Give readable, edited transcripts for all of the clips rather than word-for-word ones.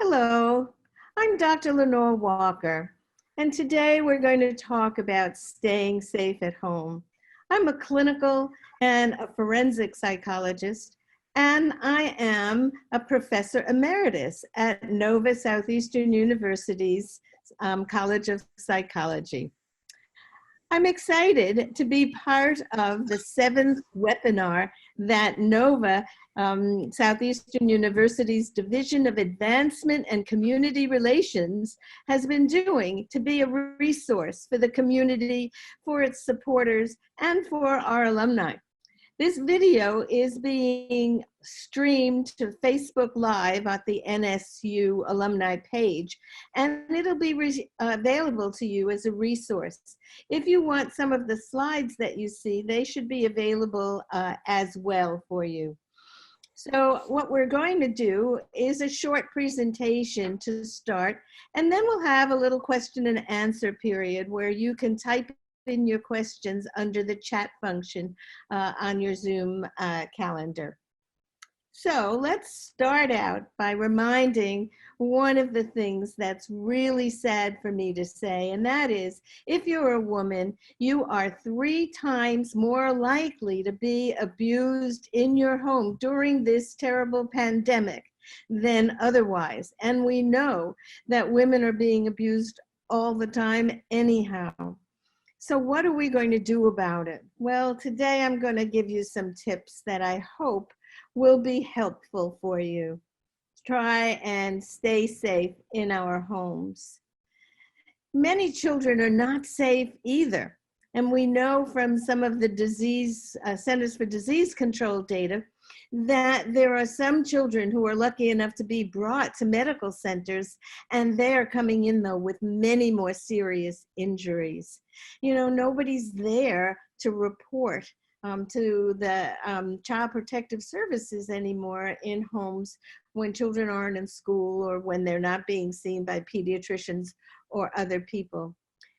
Hello, I'm Dr. Lenore Walker, and today we're going to talk about staying safe at home. I'm a clinical and a forensic psychologist, and I am a Professor Emeritus at Nova Southeastern University's College of Psychology. I'm excited to be part of the 7th webinar that Nova Southeastern University's Division of Advancement and Community Relations has been doing to be a resource for the community, for its supporters, and for our alumni. This video is being streamed to Facebook Live at the NSU alumni page, and it'll be available to you as a resource. If you want some of the slides that you see, they should be available as well for you. So what we're going to do is a short presentation to start, and then we'll have a little question and answer period where you can type in your questions under the chat function on your Zoom calendar. So let's start out by reminding one of the things that's really sad for me to say, and that is, if you're a woman, you are 3 times more likely to be abused in your home during this terrible pandemic than otherwise. And we know that women are being abused all the time anyhow. So what are we going to do about it? Well, today I'm going to give you some tips that I hope will be helpful for you. Try and stay safe in our homes. Many children are not safe either. And we know from some of the Centers for Disease Control data that there are some children who are lucky enough to be brought to medical centers, and they're coming in though with many more serious injuries. You know, nobody's there to report to the Child Protective Services anymore in homes when children aren't in school or when they're not being seen by pediatricians or other people.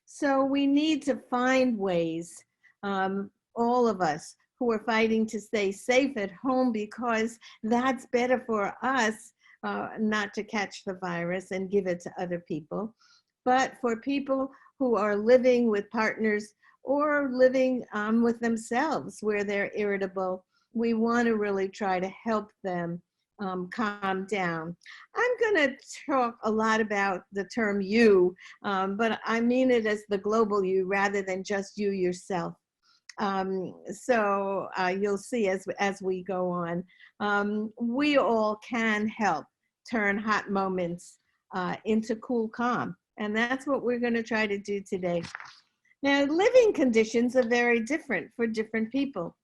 So we need to find ways, all of us who are fighting to stay safe at home, because that's better for us not to catch the virus and give it to other people. But for people who are living with partners or living with themselves where they're irritable, we want to really try to help them calm down. I'm going to talk a lot about the term you, but I mean it as the global you rather than just you yourself. So you'll see as we go on, we all can help turn hot moments into cool calm. And that's what we're going to try to do today. Now, living conditions are very different for different people.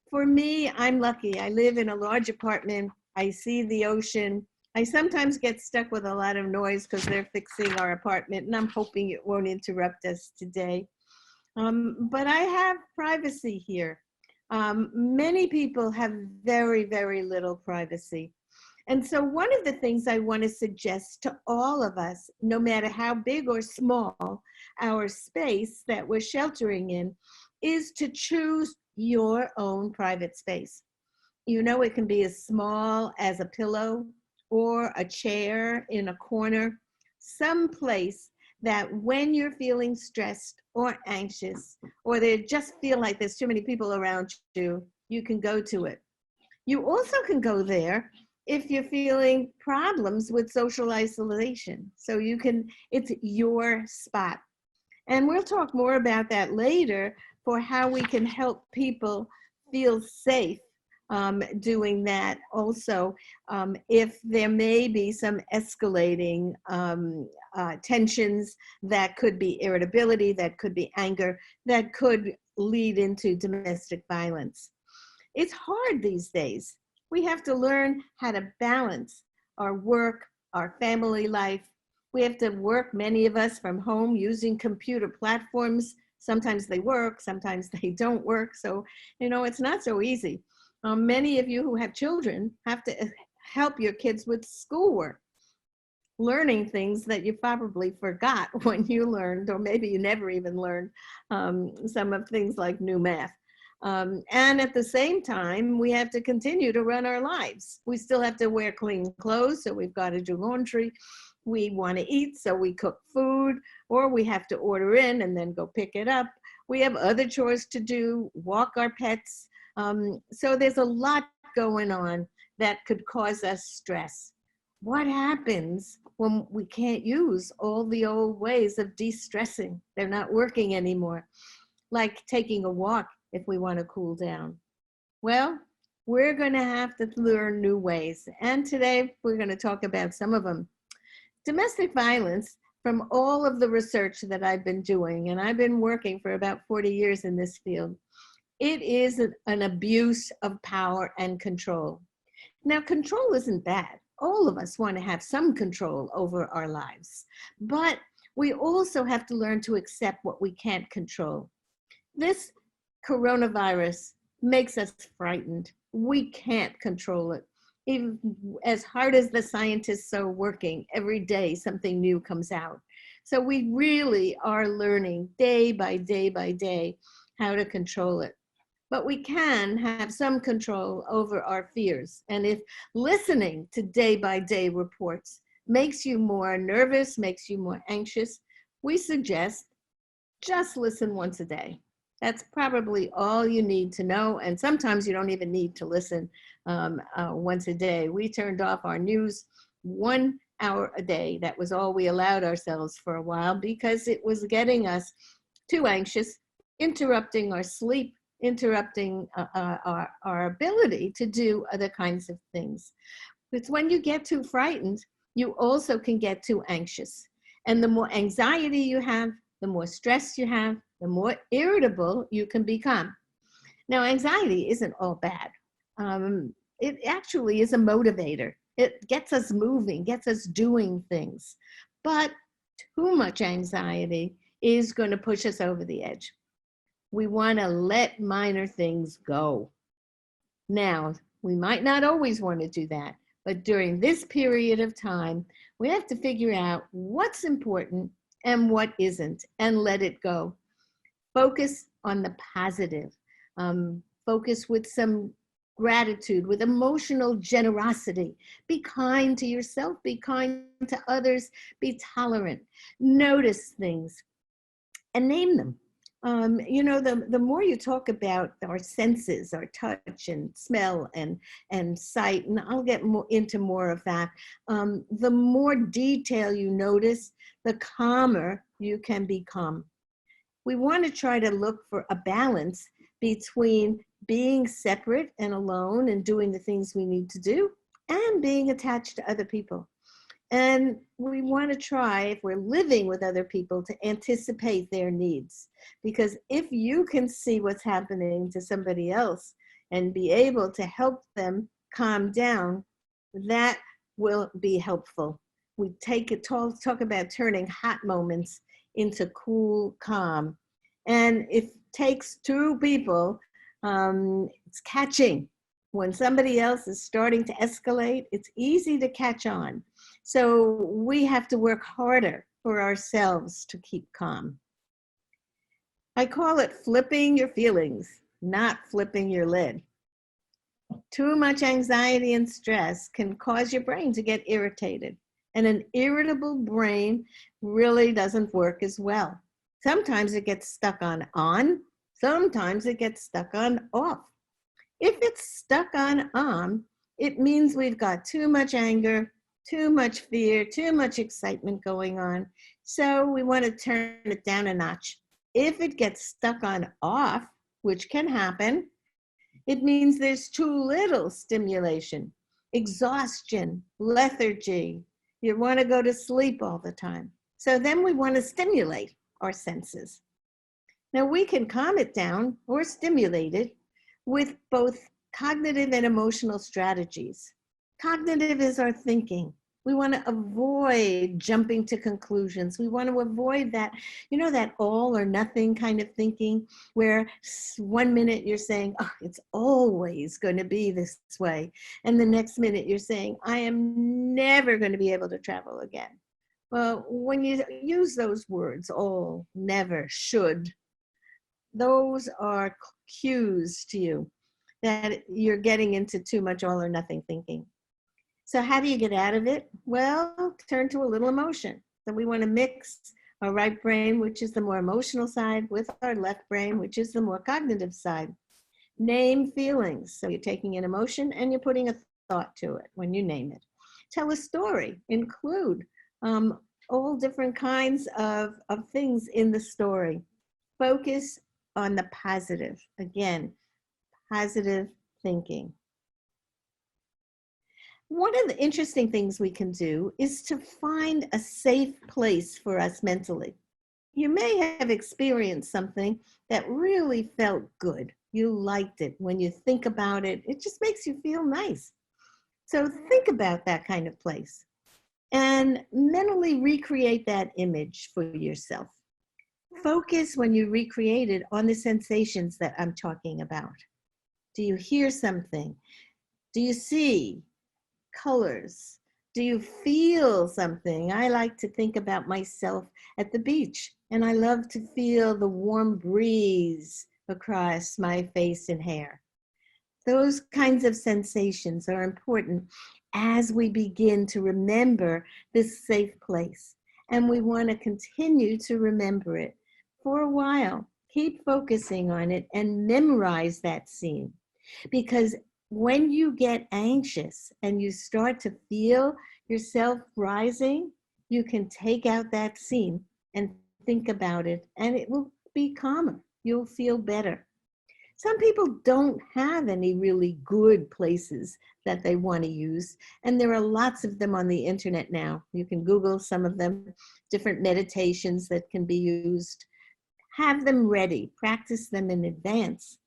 For me, I'm lucky. I live in a large apartment. I see the ocean. I sometimes get stuck with a lot of noise because they're fixing our apartment, and I'm hoping it won't interrupt us today. But I have privacy here. Many people have very, very little privacy. And so one of the things I want to suggest to all of us, no matter how big or small our space that we're sheltering in, is to choose your own private space. You know, it can be as small as a pillow or a chair in a corner, someplace that when you're feeling stressed or anxious, or they just feel like there's too many people around you, you can go to it. You also can go there if you're feeling problems with social isolation. So you can, it's your spot. And we'll talk more about that later for how we can help people feel safe doing that also, if there may be some escalating tensions that could be irritability, that could be anger, that could lead into domestic violence. It's hard these days. We have to learn how to balance our work, our family life. We have to work, many of us, from home using computer platforms. Sometimes they work, sometimes they don't work. So, you know, it's not so easy. Many of you who have children have to help your kids with schoolwork, learning things that you probably forgot when you learned, or maybe you never even learned some of things like new math. And at the same time, we have to continue to run our lives. We still have to wear clean clothes, so we've got to do laundry. We want to eat, so we cook food, or we have to order in and then go pick it up. We have other chores to do, walk our pets. So there's a lot going on that could cause us stress. What happens when we can't use all the old ways of de-stressing? They're not working anymore, like taking a walk if we want to cool down. Well, we're going to have to learn new ways. And today we're going to talk about some of them. Domestic violence, from all of the research that I've been doing, and I've been working for about 40 years in this field, it is an abuse of power and control. Now, control isn't bad. All of us want to have some control over our lives, but we also have to learn to accept what we can't control. This coronavirus makes us frightened. We can't control it. Even as hard as the scientists are working, every day something new comes out. So we really are learning day by day how to control it. But we can have some control over our fears. And if listening to day by day reports makes you more nervous, makes you more anxious, we suggest just listen once a day. That's probably all you need to know. And sometimes you don't even need to listen once a day. We turned off our news 1 hour a day. That was all we allowed ourselves for a while because it was getting us too anxious, interrupting our sleep, interrupting our ability to do other kinds of things. It's when you get too frightened, you also can get too anxious. And the more anxiety you have, the more stress you have, the more irritable you can become. Now, anxiety isn't all bad. It actually is a motivator. It gets us moving, gets us doing things. But too much anxiety is going to push us over the edge. We want to let minor things go. Now, we might not always want to do that, but during this period of time, we have to figure out what's important and what isn't, and let it go. Focus on the positive. Focus with some gratitude, with emotional generosity. Be kind to yourself, be kind to others, be tolerant. Notice things and name them. You know, the more you talk about our senses, our touch and smell and sight, and I'll get into more of that, the more detail you notice, the calmer you can become. We want to try to look for a balance between being separate and alone and doing the things we need to do and being attached to other people. And we want to try, if we're living with other people, to anticipate their needs. Because if you can see what's happening to somebody else and be able to help them calm down, that will be helpful. We talk about turning hot moments into cool calm. And it takes two people, it's catching. When somebody else is starting to escalate, it's easy to catch on. So we have to work harder for ourselves to keep calm. I call it flipping your feelings, not flipping your lid. Too much anxiety and stress can cause your brain to get irritated. And an irritable brain really doesn't work as well. Sometimes it gets stuck on, sometimes it gets stuck on off. If it's stuck on, it means we've got too much anger, too much fear, too much excitement going on. So we want to turn it down a notch. If it gets stuck on off, which can happen, it means there's too little stimulation, exhaustion, lethargy. You want to go to sleep all the time. So then we want to stimulate our senses. Now we can calm it down or stimulate it with both cognitive and emotional strategies. Cognitive is our thinking. We want to avoid jumping to conclusions. We want to avoid that, you know, that all or nothing kind of thinking where 1 minute you're saying, oh, it's always going to be this way. And the next minute you're saying, I am never going to be able to travel again. Well, when you use those words, all, never, should, those are cues to you that you're getting into too much all or nothing thinking. So how do you get out of it? Well, turn to a little emotion. So we want to mix our right brain, which is the more emotional side, with our left brain, which is the more cognitive side. Name feelings. So you're taking an emotion and you're putting a thought to it when you name it. Tell a story. Include all different kinds of things in the story. Focus on the positive. Again, positive thinking. One of the interesting things we can do is to find a safe place for us mentally. You may have experienced something that really felt good. You liked it. When you think about it, it just makes you feel nice. So think about that kind of place and mentally recreate that image for yourself. Focus when you recreate it on the sensations that I'm talking about. Do you hear something? Do you see colors? Do you feel something? I like to think about myself at the beach, and I love to feel the warm breeze across my face and hair. Those kinds of sensations are important as we begin to remember this safe place. And we want to continue to remember it for a while. Keep focusing on it and memorize that scene. Because when you get anxious and you start to feel yourself rising, you can take out that scene and think about it, and it will be calmer. You'll feel better. Some people don't have any really good places that they want to use, and there are lots of them on the internet now. You can Google some of them, different meditations that can be used. Have them ready, practice them in advance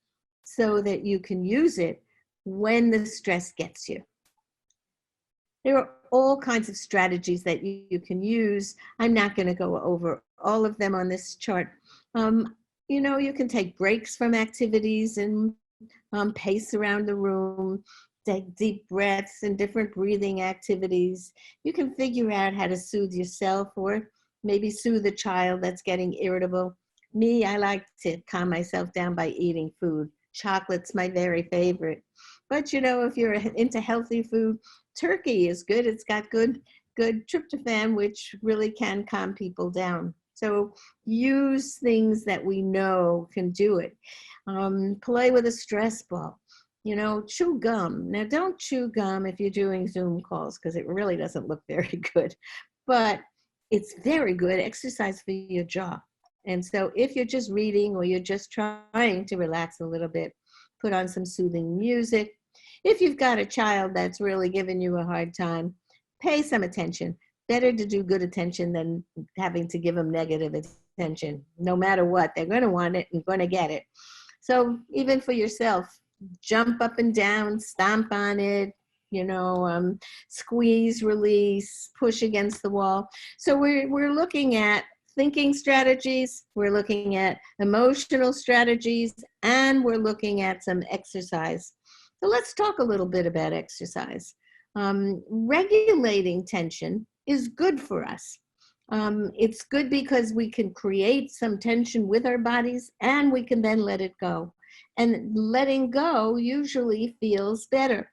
so that you can use it when the stress gets you. There are all kinds of strategies that you can use. I'm not going to go over all of them on this chart. You know, you can take breaks from activities and pace around the room, take deep breaths and different breathing activities. You can figure out how to soothe yourself or maybe soothe a child that's getting irritable. Me, I like to calm myself down by eating food. Chocolate's my very favorite. But you know, if you're into healthy food, turkey is good. It's got good tryptophan, which really can calm people down. So use things that we know can do it. Play with a stress ball. You know, chew gum. Now, don't chew gum if you're doing Zoom calls because it really doesn't look very good. But it's very good exercise for your jaw. And so if you're just reading or you're just trying to relax a little bit, put on some soothing music. If you've got a child that's really giving you a hard time, pay some attention. Better to do good attention than having to give them negative attention. No matter what, they're going to want it and going to get it. So even for yourself, jump up and down, stomp on it, you know, squeeze, release, push against the wall. So we're looking at thinking strategies, we're looking at emotional strategies, and we're looking at some exercise. So let's talk a little bit about exercise. Regulating tension is good for us. It's good because we can create some tension with our bodies and we can then let it go. And letting go usually feels better.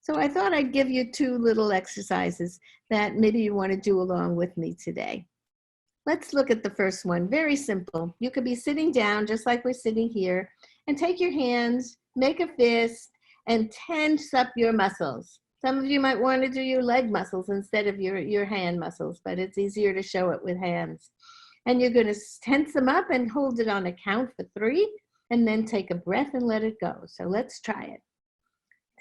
So I thought I'd give you two little exercises that maybe you want to do along with me today. Let's look at the first one. Very simple. You could be sitting down just like we're sitting here and take your hands, make a fist, and tense up your muscles. Some of you might want to do your leg muscles instead of your hand muscles, but it's easier to show it with hands. And you're going to tense them up and hold it on a count for 3, and then take a breath and let it go. So let's try it.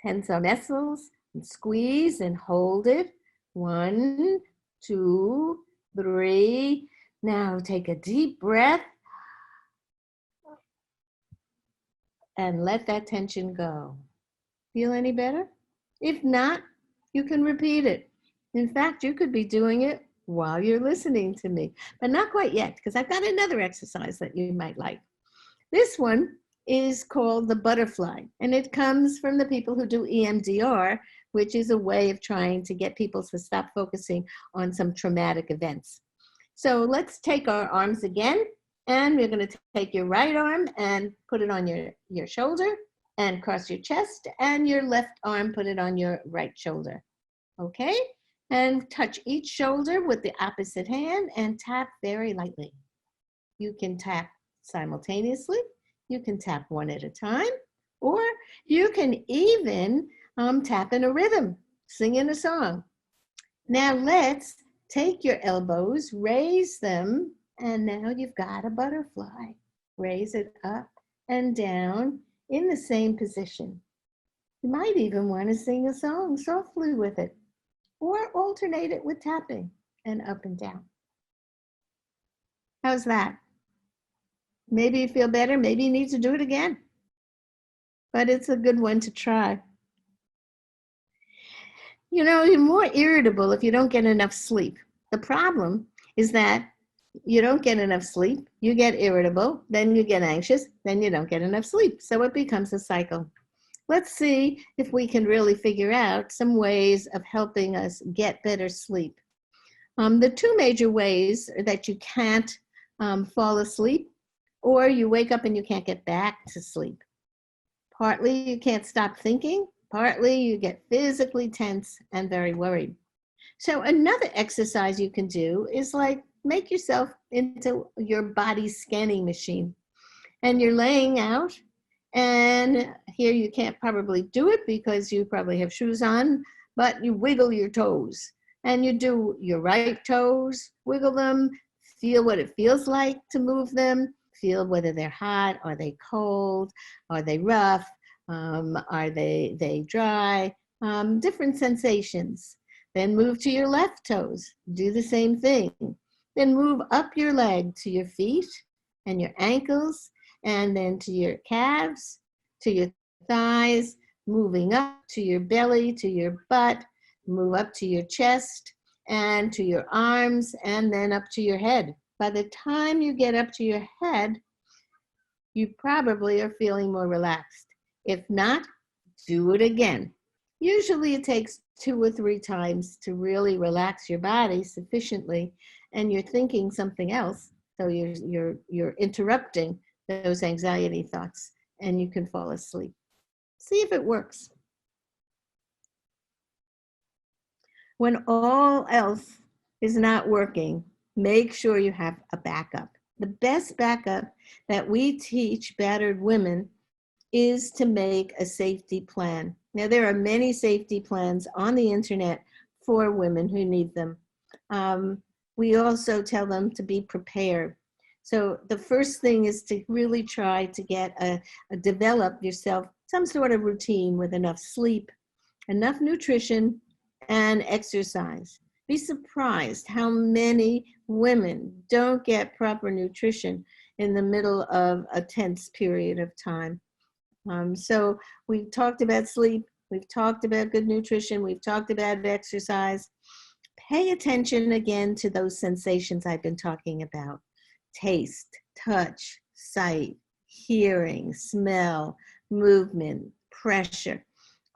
Tense our muscles and squeeze and hold it. 1, 2, 3. Now take a deep breath and let that tension go. Feel any better? If not, you can repeat it. In fact, you could be doing it while you're listening to me, but not quite yet, because I've got another exercise that you might like. This one is called the butterfly, and it comes from the people who do EMDR, which is a way of trying to get people to stop focusing on some traumatic events. So let's take our arms again And we're going to take your right arm and put it on your shoulder and cross your chest, and your left arm, put it on your right shoulder. Okay? And touch each shoulder with the opposite hand and tap very lightly. You can tap simultaneously. You can tap one at a time, or you can even tap in a rhythm, sing in a song. Now let's take your elbows, raise them, and now you've got a butterfly. Raise it up and down in the same position. You might even want to sing a song softly with it, or alternate it with tapping and up and down. How's that? Maybe you feel better, maybe you need to do it again. But it's a good one to try. You know, you're more irritable if you don't get enough sleep. The problem is that you don't get enough sleep, you get irritable, then you get anxious, then you don't get enough sleep. So it becomes a cycle. Let's see if we can really figure out some ways of helping us get better sleep. The two major ways are that you can't fall asleep, or you wake up and you can't get back to sleep. Partly you can't stop thinking, partly you get physically tense and very worried. So another exercise you can do is like make yourself into your body scanning machine. And you're laying out, and here you can't probably do it because you probably have shoes on, but you wiggle your toes. And you do your right toes, wiggle them, feel what it feels like to move them, feel whether they're hot, are they cold, are they rough, are they dry, different sensations. Then move to your left toes, do the same thing. Then move up your leg to your feet and your ankles, and then to your calves, to your thighs, moving up to your belly, to your butt, move up to your chest and to your arms, and then up to your head. By the time you get up to your head, you probably are feeling more relaxed. If not, do it again. Usually it takes 2 or 3 times to really relax your body sufficiently, and you're thinking something else, so you're interrupting those anxiety thoughts, and you can fall asleep. See if it works. When all else is not working, make sure you have a backup. The best backup that we teach battered women is to make a safety plan. Now, there are many safety plans on the internet for women who need them. We also tell them to be prepared. So the first thing is to really try to get develop yourself some sort of routine with enough sleep, enough nutrition, and exercise. Be surprised how many women don't get proper nutrition in the middle of a tense period of time. So we've talked about sleep, we've talked about good nutrition, we've talked about exercise. Pay attention again to those sensations I've been talking about. Taste, touch, sight, hearing, smell, movement, pressure.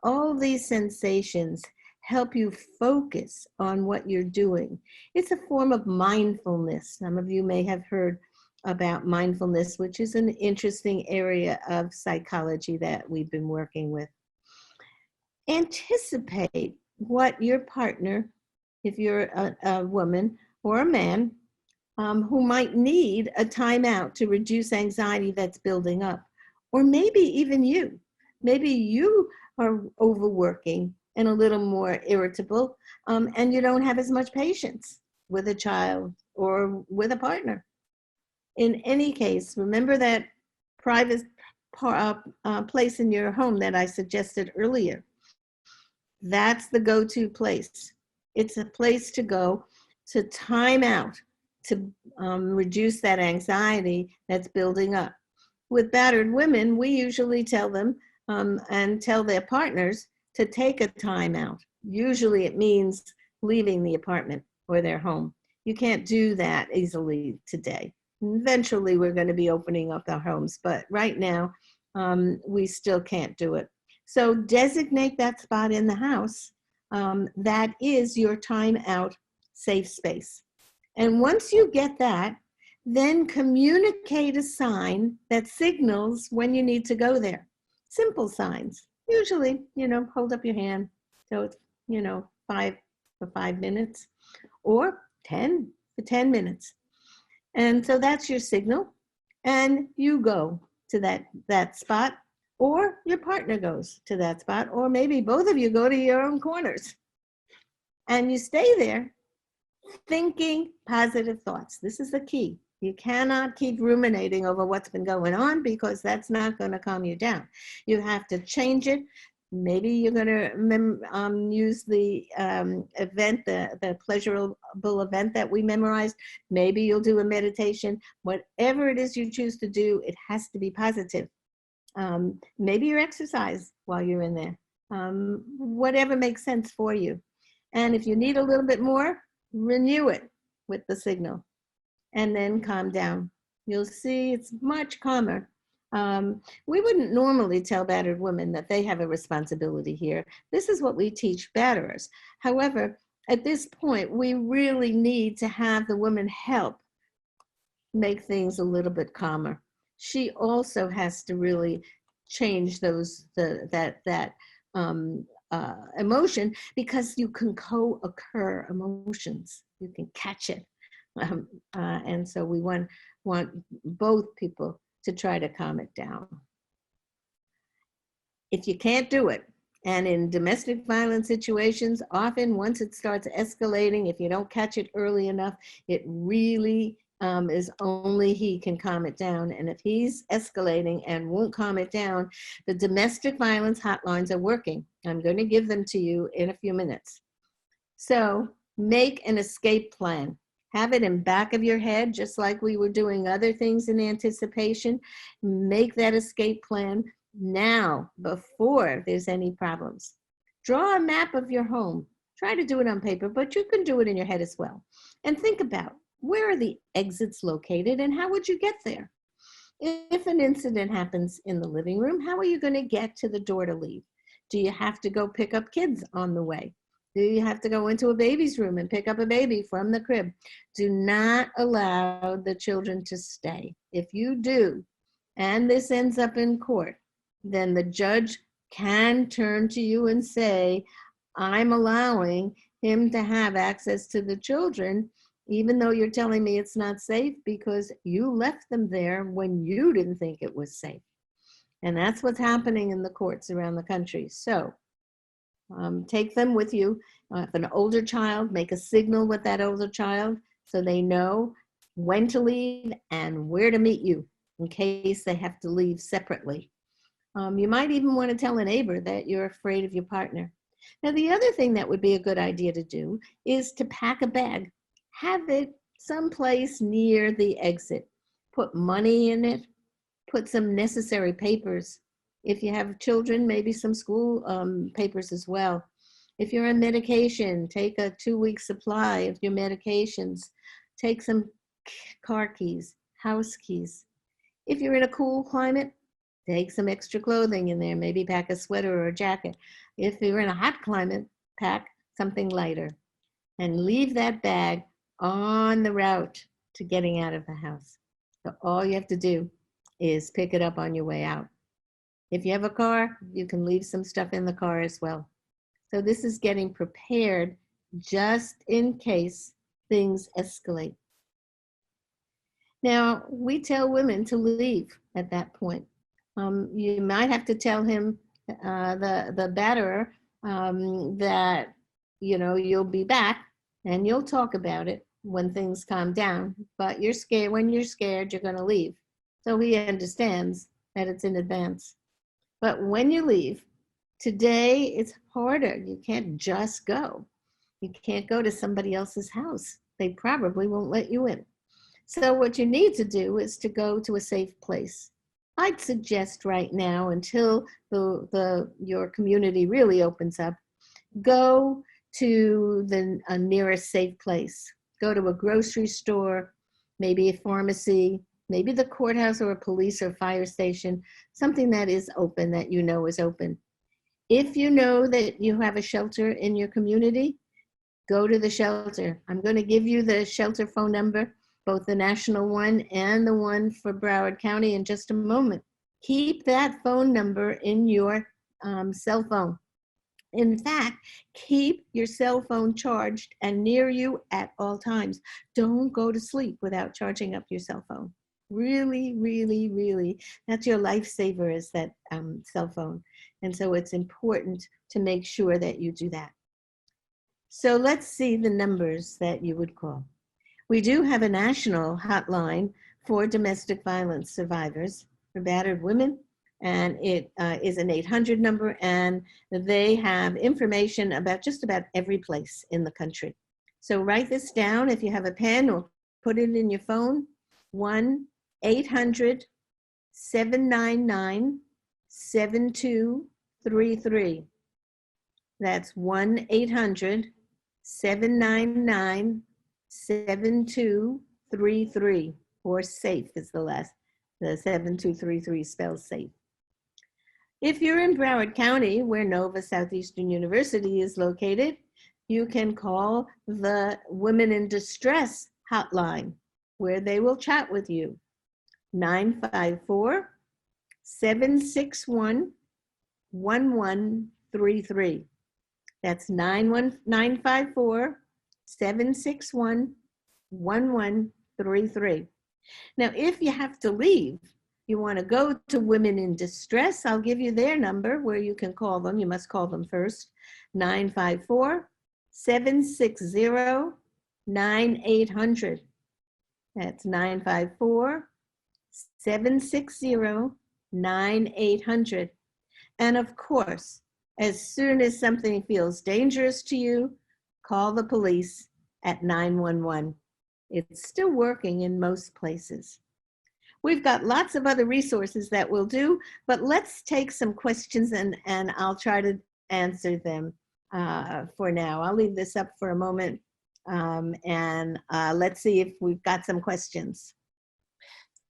All these sensations help you focus on what you're doing. It's a form of mindfulness. Some of you may have heard about mindfulness, which is an interesting area of psychology that we've been working with. Anticipate what your partner, if you're a woman or a man, who might need a timeout to reduce anxiety that's building up. Or maybe even you. Maybe you are overworking and a little more irritable, and you don't have as much patience with a child or with a partner. In any case, remember that private place in your home that I suggested earlier. That's the go-to place. It's a place to go to time out, to reduce that anxiety that's building up. With battered women, we usually tell them and tell their partners to take a time out. Usually it means leaving the apartment or their home. You can't do that easily today. Eventually we're going to be opening up our homes, but right now we still can't do it. So designate that spot in the house that is your time out safe space. And once you get that, Then communicate a sign that signals when you need to go there. Simple signs. Usually, hold up your hand. So it's, 5 for 5 minutes or 10 for 10 minutes. And so that's your signal. And you go to that spot, or your partner goes to that spot, or maybe both of you go to your own corners. And you stay there thinking positive thoughts. This is the key. You cannot keep ruminating over what's been going on, because that's not going to calm you down. You have to change it. Maybe you're going to use the event, the pleasurable event that we memorized. Maybe you'll do a meditation. Whatever it is you choose to do, it has to be positive. Maybe you exercise while you're in there. Whatever makes sense for you. And if you need a little bit more, renew it with the signal and then calm down. You'll see it's much calmer. We wouldn't normally tell battered women that they have a responsibility here. This is what we teach batterers. However, at this point, we really need to have the woman help make things a little bit calmer. She also has to really change that emotion, because you can co-occur emotions. You can catch it. And so we want both people to try to calm it down. If you can't do it, and in domestic violence situations, often once it starts escalating, if you don't catch it early enough, it really is only he can calm it down. And if he's escalating and won't calm it down, the domestic violence hotlines are working. I'm going to give them to you in a few minutes. So make an escape plan. Have it in back of your head, just like we were doing other things in anticipation. Make that escape plan now, before there's any problems. Draw a map of your home. Try to do it on paper, but you can do it in your head as well. And think about, where are the exits located and how would you get there? If an incident happens in the living room, how are you going to get to the door to leave? Do you have to go pick up kids on the way? Do you have to go into a baby's room and pick up a baby from the crib? Do not allow the children to stay. If you do, and this ends up in court, then the judge can turn to you and say, I'm allowing him to have access to the children, even though you're telling me it's not safe, because you left them there when you didn't think it was safe. And that's what's happening in the courts around the country. So take them with you. If an older child, make a signal with that older child so they know when to leave and where to meet you in case they have to leave separately. You might even want to tell a neighbor that you're afraid of your partner. Now, the other thing that would be a good idea to do is to pack a bag. Have it someplace near the exit. Put money in it. Put some necessary papers. If you have children, maybe some school papers as well. If you're on medication, take a 2-week supply of your medications. Take some car keys, house keys. If you're in a cool climate, take some extra clothing in there. Maybe pack a sweater or a jacket. If you're in a hot climate, pack something lighter. And leave that bag on the route to getting out of the house. So all you have to do is pick it up on your way out. If you have a car, you can leave some stuff in the car as well. So this is getting prepared just in case things escalate. Now, we tell women to leave at that point. You might have to tell him, the batterer, that you'll be back and you'll talk about it when things calm down. But you're scared. When you're scared, you're going to leave. So he understands that it's in advance. But when you leave, today it's harder. You can't just go. You can't go to somebody else's house. They probably won't let you in. So what you need to do is to go to a safe place. I'd suggest right now, until your community really opens up, go to the nearest safe place. Go to a grocery store, maybe a pharmacy, maybe the courthouse or a police or fire station, something that is open, that you know is open. If you know that you have a shelter in your community, go to the shelter. I'm going to give you the shelter phone number. both the national one and the one for Broward County in just a moment. Keep that phone number in your cell phone. In fact, keep your cell phone charged and near you at all times. Don't go to sleep without charging up your cell phone. Really, really, really, that's your lifesaver is that cell phone. And so it's important to make sure that you do that. So let's see the numbers that you would call. We do have a national hotline for domestic violence survivors, for battered women, and it is an 800 number, and they have information about just about every place in the country. So write this down if you have a pen or put it in your phone, 1-800-799-7233. That's 1-800-799-7233, or SAFE is the last. The 7233 spells SAFE. If you're in Broward County, where Nova Southeastern University is located, you can call the Women in Distress hotline, where they will chat with you. 954-761-1133. That's 954-761-1133. Now, if you have to leave, you want to go to Women in Distress, I'll give you their number where you can call them. You must call them first. 954-760-9800. That's 954-760-9800. And of course, as soon as something feels dangerous to you, call the police at 911. It's still working in most places. We've got lots of other resources that we'll do, but let's take some questions and I'll try to answer them for now. I'll leave this up for a moment and let's see if we've got some questions.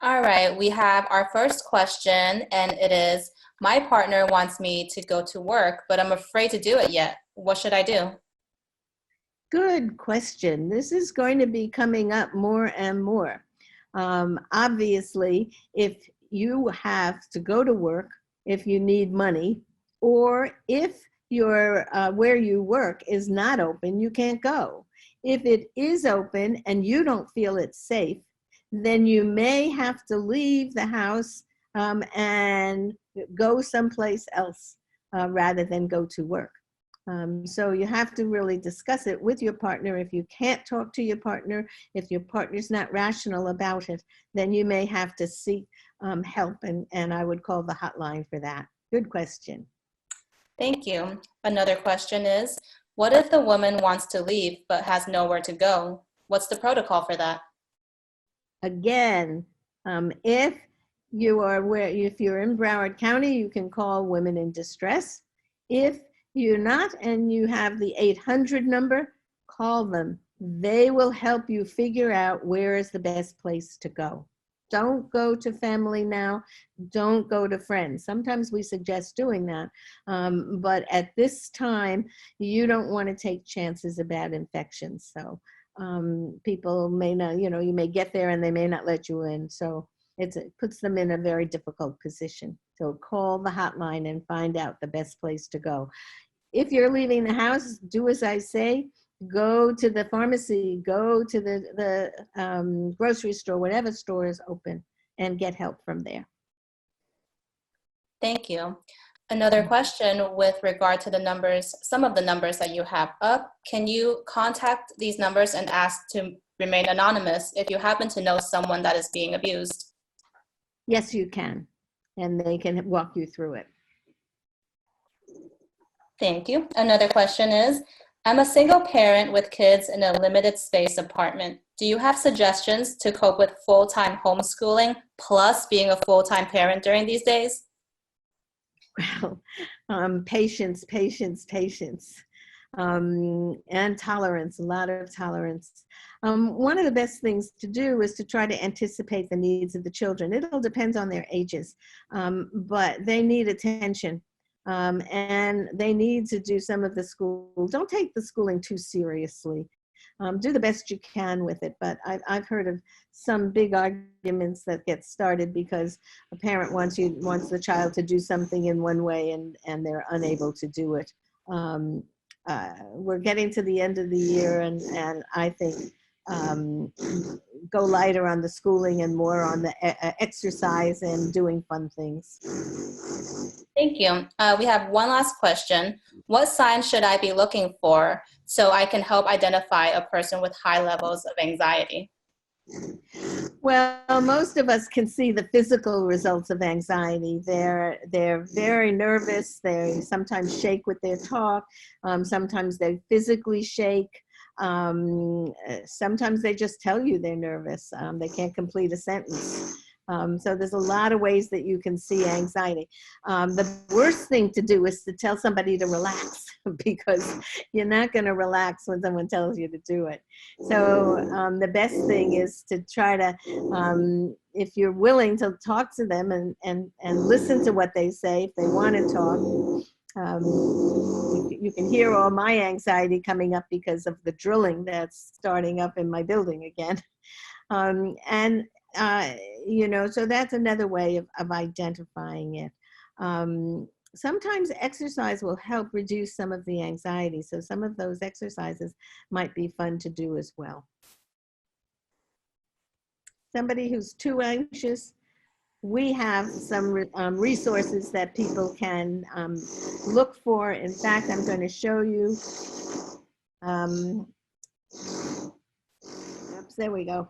All right, we have our first question, and it is, my partner wants me to go to work, but I'm afraid to do it yet. What should I do? Good question. This is going to be coming up more and more. Obviously, if you have to go to work, if you need money, or if your where you work is not open, you can't go. If it is open and you don't feel it's safe, then you may have to leave the house and go someplace else rather than go to work. So you have to really discuss it with your partner. If you can't talk to your partner, if your partner's not rational about it, then you may have to seek help, and I would call the hotline for that. Good question. Thank you. Another question is, what if the woman wants to leave but has nowhere to go? What's the protocol for that? Again, if you're in Broward County, you can call Women in Distress. If you're not and you have the 800 number, call them. They will help you figure out where is the best place to go. Don't go to family now. Don't go to friends. Sometimes we suggest doing that. But at this time, you don't want to take chances about infections. So people may not, you may get there and they may not let you in. So it puts them in a very difficult position. So call the hotline and find out the best place to go. If you're leaving the house, do as I say. Go to the pharmacy, go to the grocery store, whatever store is open, and get help from there. Thank you. Another question with regard to the numbers, some of the numbers that you have up. Can you contact these numbers and ask to remain anonymous if you happen to know someone that is being abused? Yes, you can, and they can walk you through it. Thank you. Another question is, I'm a single parent with kids in a limited space apartment. Do you have suggestions to cope with full-time homeschooling plus being a full-time parent during these days? Well, patience, and tolerance, a lot of tolerance. One of the best things to do is to try to anticipate the needs of the children. It'll depend on their ages, but they need attention. And they need to do some of the school. Don't take the schooling too seriously. do the best you can with it. But I've heard of some big arguments that get started because a parent wants the child to do something in one way and they're unable to do it. We're getting to the end of the year, and I think go lighter on the schooling and more on the exercise and doing fun things. Thank you. We have one last question. What signs should I be looking for so I can help identify a person with high levels of anxiety? Well, most of us can see the physical results of anxiety. They're very nervous. They sometimes shake with their talk. Sometimes they physically shake. Sometimes they just tell you they're nervous. They can't complete a sentence. So there's a lot of ways that you can see anxiety. The worst thing to do is to tell somebody to relax because you're not going to relax when someone tells you to do it. So the best thing is to try to, if you're willing to talk to them and listen to what they say, if they want to talk. You can hear all my anxiety coming up because of the drilling that's starting up in my building again. So that's another way of identifying it. Sometimes exercise will help reduce some of the anxiety. So some of those exercises might be fun to do as well. Somebody who's too anxious, we have some resources that people can look for. In fact, I'm going to show you. Oops, there we go.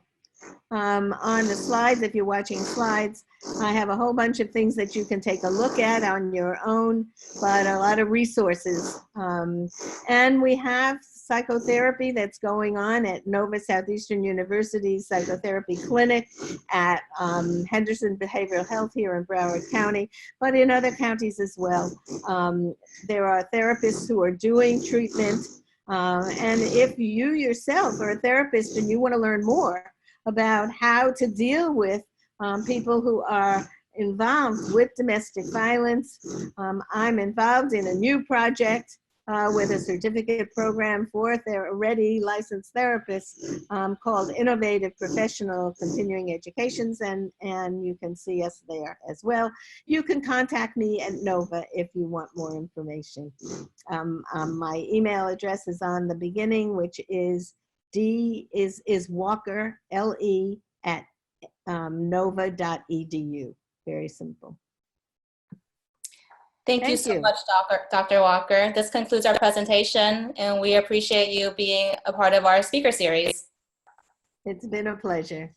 On the slides, if you're watching slides, I have a whole bunch of things that you can take a look at on your own, but a lot of resources. And we have psychotherapy that's going on at Nova Southeastern University Psychotherapy Clinic, at Henderson Behavioral Health here in Broward County, but in other counties as well. There are therapists who are doing treatment. And if you yourself are a therapist and you want to learn more about how to deal with people who are involved with domestic violence, I'm involved in a new project with a certificate program for already licensed therapists called Innovative Professional Continuing Educations, and you can see us there as well. You can contact me at Nova if you want more information. My email address is on the beginning, which is Walker, LE, at nova.edu. Very simple. Thank you so much, Dr. Walker. This concludes our presentation, and we appreciate you being a part of our speaker series. It's been a pleasure.